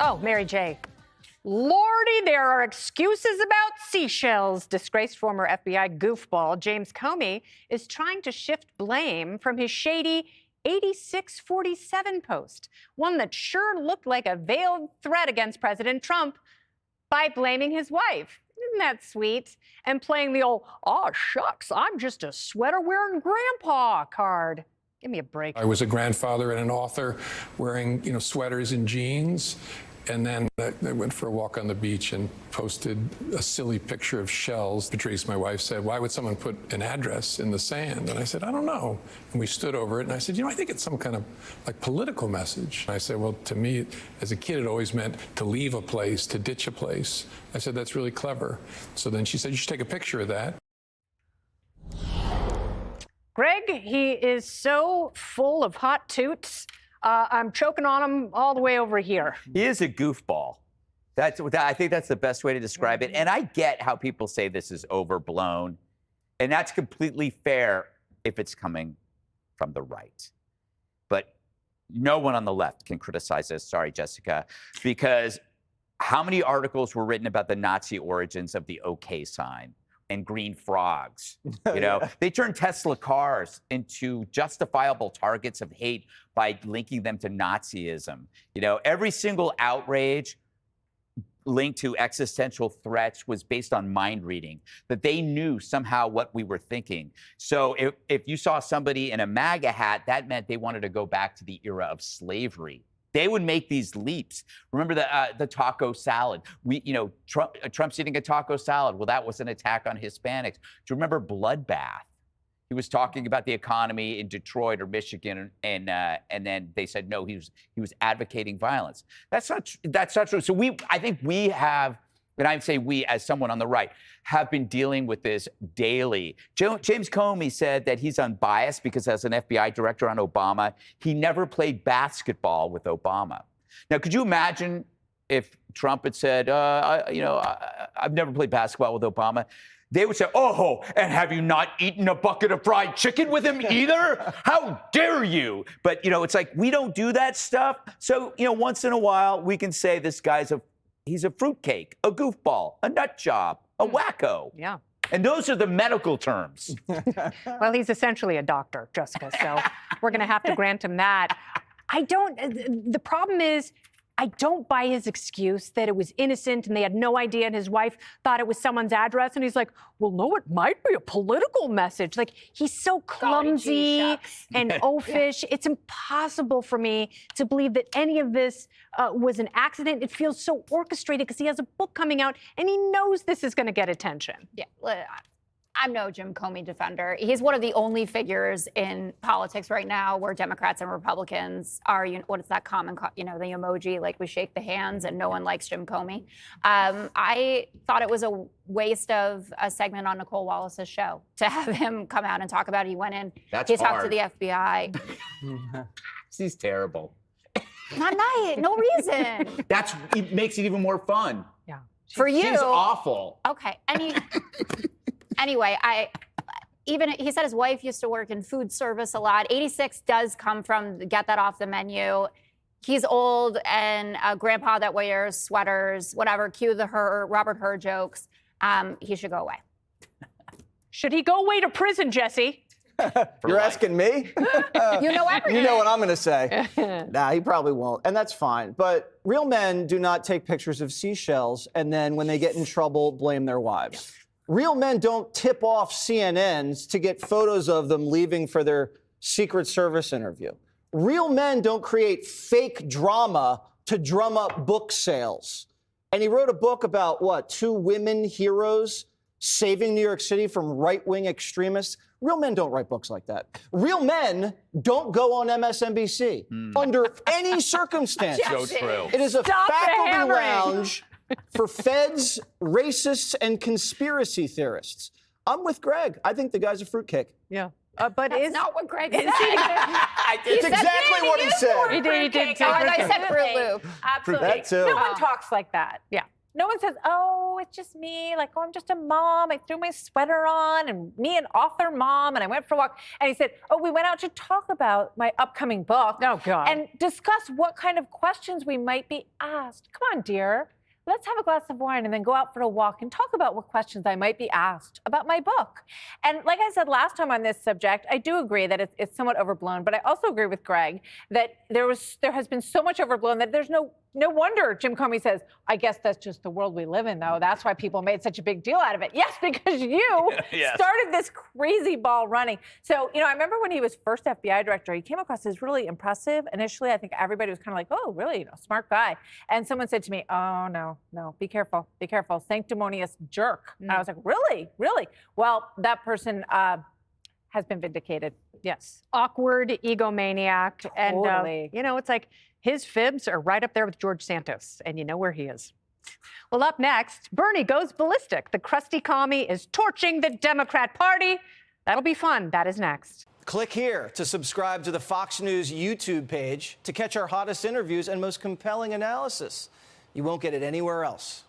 Oh, Mary J. Lordy, there are excuses about seashells. Disgraced former FBI goofball James Comey is trying to shift blame from his shady 8647 post, one that sure looked like a veiled threat against President Trump, by blaming his wife. Isn't that sweet? And playing the old, "oh, shucks, I'm just a sweater-wearing grandpa" card. Give me a break. I was a grandfather and an author wearing, sweaters and jeans. And then I went for a walk on the beach and posted a silly picture of shells. Patrice, my wife, said, "Why would someone put an address in the sand?" And I said, "I don't know." And we stood over it, and I said, "I think it's some kind of political message." And I said, "Well, to me, as a kid, it always meant to leave a place, to ditch a place." I said, "That's really clever." So then she said, "You should take a picture of that." Greg, he is so full of hot toots. I'm choking on him all the way over here. He is a goofball. I think that's the best way to describe it. And I get how people say this is overblown. And that's completely fair if it's coming from the right. But no one on the left can criticize this. Sorry, Jessica. Because how many articles were written about the Nazi origins of the OK sign? And green frogs. They turned Tesla cars into justifiable targets of hate by linking them to Nazism. Every single outrage linked to existential threats was based on mind reading, that they knew somehow what we were thinking. So if you saw somebody in a MAGA hat, that meant they wanted to go back to the era of slavery. They would make these leaps. Remember the taco salad? Trump's eating a taco salad. Well, that was an attack on Hispanics. Do you remember Bloodbath? He was talking about the economy in Detroit or Michigan, and then they said no, he was advocating violence. That's not true. So I think we have, and I say we as someone on the right, have been dealing with this daily. James Comey said that he's unbiased because as an FBI director on Obama, he never played basketball with Obama. Now, could you imagine if Trump had said, I've never played basketball with Obama? They would say, "Oh, and have you not eaten a bucket of fried chicken with him either? How dare you?" But, it's like we don't do that stuff. So, once in a while, we can say this guy's he's a fruitcake, a goofball, a nut job, a wacko. Yeah. And those are the medical terms. Well, he's essentially a doctor, Jessica, so we're going to have to grant him that. The problem is, I don't buy his excuse that it was innocent and they had no idea and his wife thought it was someone's address. And he's like, "Well, no, it might be a political message." Like, he's so clumsy and oafish. It's impossible for me to believe that any of this was an accident. It feels so orchestrated because he has a book coming out and he knows this is going to get attention. Yeah. I'm no Jim Comey defender. He's one of the only figures in politics right now where Democrats and Republicans are, what is that common, the emoji, like we shake the hands and no one likes Jim Comey. I thought it was a waste of a segment on Nicole Wallace's show to have him come out and talk about it. He went in, he talked to the FBI. She's terrible. Not nice, no reason. It makes it even more fun. Yeah. For you. She's awful. Okay. Anyway, he said his wife used to work in food service a lot. 86 does come from get that off the menu. He's old and a grandpa that wears sweaters, whatever, cue the Robert Hur jokes. He should go away. Should he go away to prison, Jesse? You're asking me? You know everything. You know what I'm going to say. Nah, he probably won't, and that's fine. But real men do not take pictures of seashells and then when they get in trouble, blame their wives. Real men don't tip off CNNs to get photos of them leaving for their Secret Service interview. Real men don't create fake drama to drum up book sales. And he wrote a book about, two women heroes saving New York City from right-wing extremists. Real men don't write books like that. Real men don't go on MSNBC under any circumstance. So true. It is a faculty lounge for feds, racists, and conspiracy theorists. I'm with Greg. I think the guy's a fruitcake. Yeah. But That's not what Greg said. It's exactly what he said. He did. I said Fruit Loop. That too. No one talks like that. Yeah. No one says, oh, it's just me. Like, oh, I'm just a mom. I threw my sweater on, and me, an author mom, and I went for a walk. And he said, oh, we went out to talk about my upcoming book. Oh, God. And discuss what kind of questions we might be asked. Come on, dear. Let's have a glass of wine and then go out for a walk and talk about what questions I might be asked about my book. And like I said last time on this subject, I do agree that it's somewhat overblown, but I also agree with Greg that there has been so much overblown that there's no wonder Jim Comey says, I guess that's just the world we live in, though. That's why people made such a big deal out of it. Yes, because you Yes. started this crazy ball running. So, I remember when he was first FBI director, he came across as really impressive. Initially, I think everybody was kind of like, oh, really, smart guy. And someone said to me, oh, no, be careful, sanctimonious jerk. And I was like, really? Well, that person has been vindicated. Yes. Awkward egomaniac. Totally. And, it's like his fibs are right up there with George Santos, and you know where he is. Well, up next, Bernie goes ballistic. The crusty commie is torching the Democrat Party. That'll be fun. That is next. Click here to subscribe to the Fox News YouTube page to catch our hottest interviews and most compelling analysis. You won't get it anywhere else.